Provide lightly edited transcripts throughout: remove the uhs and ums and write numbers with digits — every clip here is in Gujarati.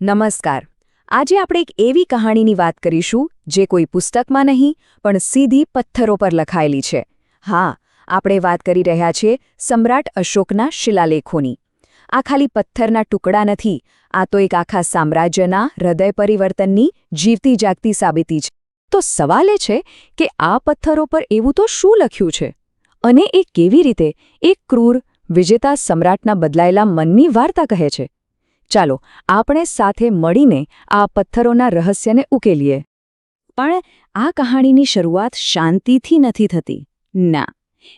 નમસ્કાર. આજે આપણે એક એવી કહાણીની વાત કરીશું જે કોઈ પુસ્તકમાં નહીં પણ સીધી પથ્થરો પર લખાયેલી છે. હા, આપણે વાત કરી રહ્યા છીએ સમ્રાટ અશોકના શિલાલેખોની. આ ખાલી પથ્થરના ટુકડા નથી, આ તો એક આખા સામ્રાજ્યના હૃદય પરિવર્તનની જીવતી જાગતી સાબિતી છે. તો સવાલ એ છે કે આ પથ્થરો પર એવું તો શું લખ્યું છે અને એ કેવી રીતે એક ક્રૂર વિજેતા સમ્રાટના બદલાયેલા મનની વાર્તા કહે છે. ચાલો આપણે સાથે મળીને આ પથ્થરોના રહસ્યને ઉકેલીએ. પણ આ કહાણીની શરૂઆત શાંતિથી નથી થતી. ના,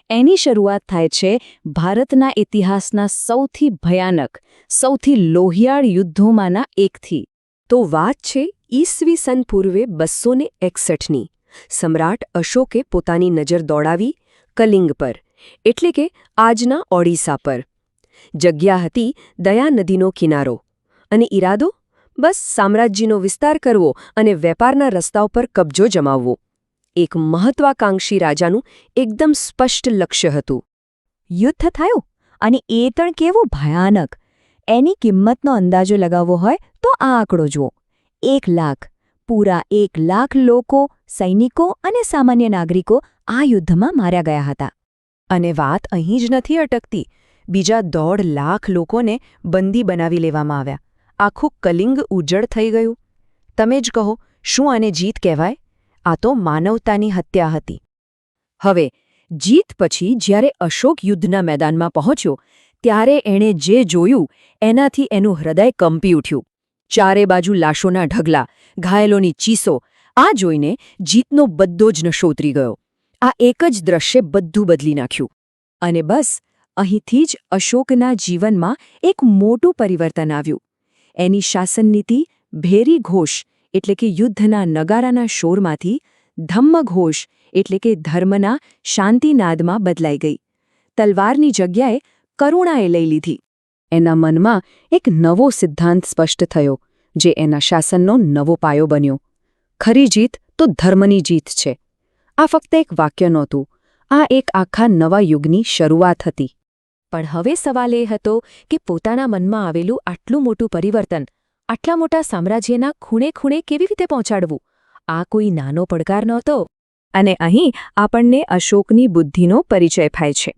એની શરૂઆત થાય છે ભારતના ઇતિહાસના સૌથી ભયાનક, સૌથી લોહિયાળ યુદ્ધોમાંના એકથી. તો વાત છે ઈસવીસન પૂર્વે 261ની. સમ્રાટ અશોકે પોતાની નજર દોડાવી કલિંગ પર, એટલે કે આજના ઓડિશા પર. જગ્યા હતી દયા નદીનો કિનારો, અને ઈરાદો બસ સામ્રાજ્યનો વિસ્તાર કરવો અને વેપારના રસ્તાઓ પર કબજો જમાવવો. એક મહત્વાકાંક્ષી રાજાનું એકદમ સ્પષ્ટ લક્ષ્ય હતું. યુદ્ધ થયું, અને એ પણ કેવું ભયાનક! એની કિંમતનો અંદાજો લગાવવો હોય તો આ આંકડો જુઓ. 1 લાખ, પૂરા 1 લાખ લોકો, સૈનિકો અને સામાન્ય નાગરિકો આ યુદ્ધમાં માર્યા ગયા હતા. અને વાત અહીં જ નથી અટકતી. બીજા 1.5 લાખ લોકોને બંદી બનાવી લેવામાં આવ્યા. આખું કલિંગ ઉજ્જડ થઈ ગયું. તમે જ કહો, શું આને જીત કહેવાય? આ તો માનવતાની હત્યા હતી. હવે જીત પછી જ્યારે અશોક યુદ્ધના મેદાનમાં પહોંચ્યો, ત્યારે એણે જે જોયું એનાથી એનું હૃદય કંપી ઉઠ્યું. ચારે બાજુ લાશોના ઢગલા, ઘાયલોની ચીસો. આ જોઈને જીતનો બધો જ નશો ઉતરી ગયો. આ એક જ દ્રશ્ય બધું બદલી નાખ્યું. અને બસ અહીંથી જ અશોકના જીવનમાં એક મોટું પરિવર્તન આવ્યું. એની શાસનનીતિ ભેરી ઘોષ એટલે કે યુદ્ધના નગારાના શોરમાંથી ધમ્મઘોષ એટલે કે ધર્મના શાંતિનાદમાં બદલાઈ ગઈ. તલવારની જગ્યાએ કરુણાએ લઈ લીધી. એના મનમાં એક નવો સિદ્ધાંત સ્પષ્ટ થયો, જે એના શાસનનો નવો પાયો બન્યો. ખરી જીત તો ધર્મની જીત છે. આ ફક્ત એક વાક્ય નહોતું, આ એક આખા નવા યુગની શરૂઆત હતી. પણ હવે સવાલ એ હતો કે પોતાના મનમાં આવેલું આટલું મોટું પરિવર્તન આટલા મોટા સામ્રાજ્યના ખૂણે ખૂણે કેવી રીતે પહોંચાડવું? આ કોઈ નાનો પડકાર નહોતો. અને અહીં આપણને અશોકની બુદ્ધિનો પરિચય થાય છે.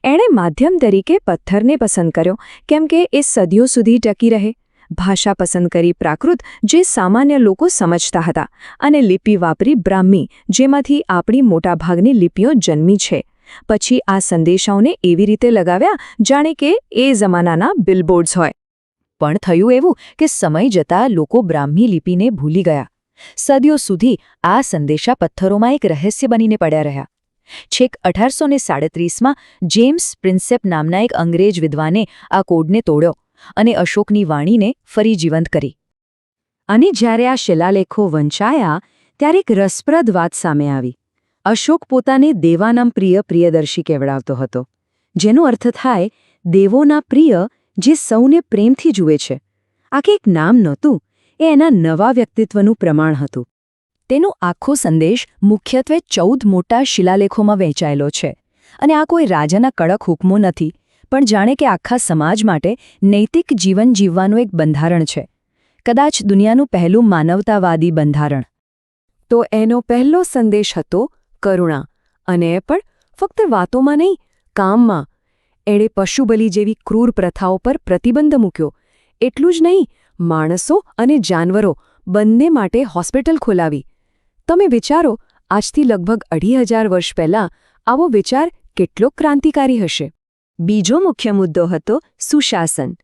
એણે માધ્યમ તરીકે પથ્થરને પસંદ કર્યો કેમ કે એ સદીઓ સુધી ટકી રહે. ભાષા પસંદ કરી પ્રાકૃત, જે સામાન્ય લોકો સમજતા હતા, અને લિપિ વાપરી બ્રાહ્મી, જેમાંથી આપણી મોટાભાગની લિપિઓ જન્મી છે. પછી આ સંદેશાઓને એવી રીતે લગાવ્યા જાણે કે એ જમાનાના બિલબોર્ડ્સ હોય. પણ થયું એવું કે સમય જતાં લોકો બ્રાહ્મી લિપિને ભૂલી ગયા. સદીઓ સુધી આ સંદેશા પથ્થરોમાં એક રહસ્ય બનીને પડ્યા રહ્યા. છેક 1837માં જેમ્સ પ્રિન્સેપ નામના એક અંગ્રેજ વિદ્વાને આ કોડને તોડ્યો અને અશોકની વાણીને ફરી જીવંત કરી. અને જ્યારે આ શિલાલેખો વંચાયા ત્યારે એક રસપ્રદ વાત સામે આવી. અશોક પોતાને દેવાનામ પ્રિય પ્રિયદર્શી કહેવડાવતો હતો, જેનો અર્થ થાય દેવોના પ્રિય, જે સૌને પ્રેમથી જુએ છે. આ કંઈક નામ નહોતું, એ એના નવા વ્યક્તિત્વનું પ્રમાણ હતું. તેનો આખો સંદેશ મુખ્યત્વે 14 મોટા શિલાલેખોમાં વહેંચાયેલો છે. અને આ કોઈ રાજાના કડક હુકમો નથી, પણ જાણે કે આખા સમાજ માટે નૈતિક જીવન જીવવાનું એક બંધારણ છે. કદાચ દુનિયાનું પહેલું માનવતાવાદી બંધારણ. તો એનો પહેલો સંદેશ હતો કરુણા, અને એ પણ ફક્ત વાતોમાં નહીં, કામમાં. એણે પશુબલિ જેવી ક્રૂર પ્રથાઓ પર પ્રતિબંધ મૂક્યો. એટલું જ નહીં, માણસો અને જાનવરો બંને માટે હોસ્પિટલ ખોલાવી. તમે વિચારો, આજથી લગભગ 2500 વર્ષ પહેલાં આવો વિચાર કેટલો ક્રાંતિકારી હશે. બીજો મુખ્ય મુદ્દો હતો સુશાસન.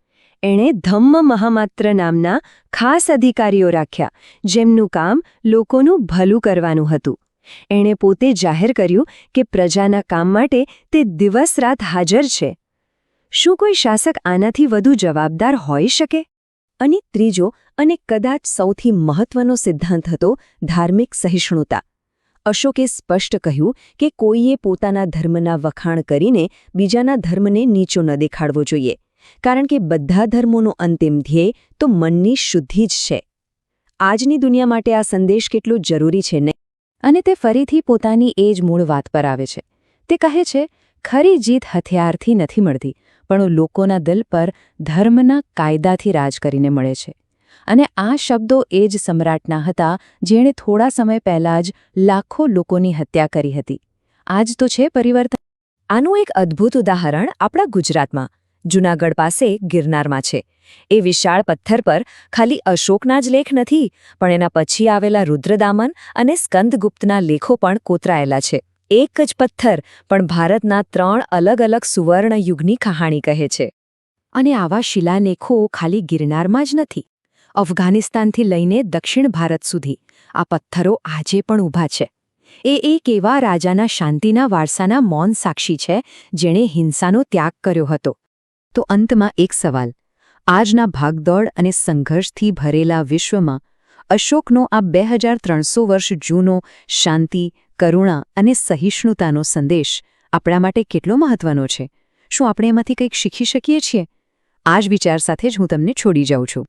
એણે ધમ્મ મહામાત્ર નામના ખાસ અધિકારીઓ રાખ્યા, જેમનું કામ લોકોનું ભલું કરવાનું હતું. એણે પોતે જાહેર કર્યું કે પ્રજાના કામ માટે તે દિવસ-રાત હાજર છે. શું કોઈ શાસક આનાથી વધુ જવાબદાર હોઈ શકે? અને ત્રીજો અને કદાચ સૌથી મહત્વનો સિદ્ધાંત હતો ધાર્મિક સહિષ્ણુતા. અશોકે સ્પષ્ટ કહ્યું કે કોઈએ પોતાના ધર્મના વખાણ કરીને બીજાના ધર્મને નીચો ન દેખાડવો જોઈએ, કારણ કે બધા ધર્મોનું અંતિમ ધ્યેય તો મનની શુદ્ધિ જ છે. આજની દુનિયા માટે આ સંદેશ કેટલો જરૂરી છે ને? અને તે ફરીથી પોતાની એ જ મૂળ વાત પર આવે છે. તે કહે છે, ખરી જીત હથિયારથી નથી મળતી, પણ લોકોના દિલ પર ધર્મના કાયદાથી રાજ કરીને મળે છે. અને આ શબ્દો એ જ સમ્રાટના હતા જેણે થોડા સમય પહેલાં જ લાખો લોકોની હત્યા કરી હતી. આ જ તો છે પરિવર્તન. આનું એક અદ્ભુત ઉદાહરણ આપણા ગુજરાતમાં જૂનાગઢ પાસે ગિરનારમાં છે. એ વિશાળ પથ્થર પર ખાલી અશોકના જ લેખ નથી, પણ એના પછી આવેલા રુદ્રદામન અને સ્કંદગુપ્તના લેખો પણ કોતરાયેલા છે. એક જ પથ્થર પણ ભારતના 3 અલગ અલગ સુવર્ણ યુગની કહાણી કહે છે. અને આવા શિલાલેખો ખાલી ગિરનારમાં જ નથી. અફઘાનિસ્તાનથી લઈને દક્ષિણ ભારત સુધી આ પથ્થરો આજે પણ ઊભા છે. એ એક એવા રાજાના શાંતિના વારસાના મૌન સાક્ષી છે જેણે હિંસાનો ત્યાગ કર્યો હતો. તો અંતમાં એક સવાલ. આજના ભાગદોડ અને સંઘર્ષથી ભરેલા વિશ્વમાં અશોકનો આ 2300 વર્ષ જૂનો શાંતિ, કરુણા અને સહિષ્ણુતાનો સંદેશ આપણા માટે કેટલો મહત્વનો છે? શું આપણે એમાંથી કંઈક શીખી શકીએ છીએ? આ જ વિચાર સાથે જ હું તમને છોડી જાઉં છું.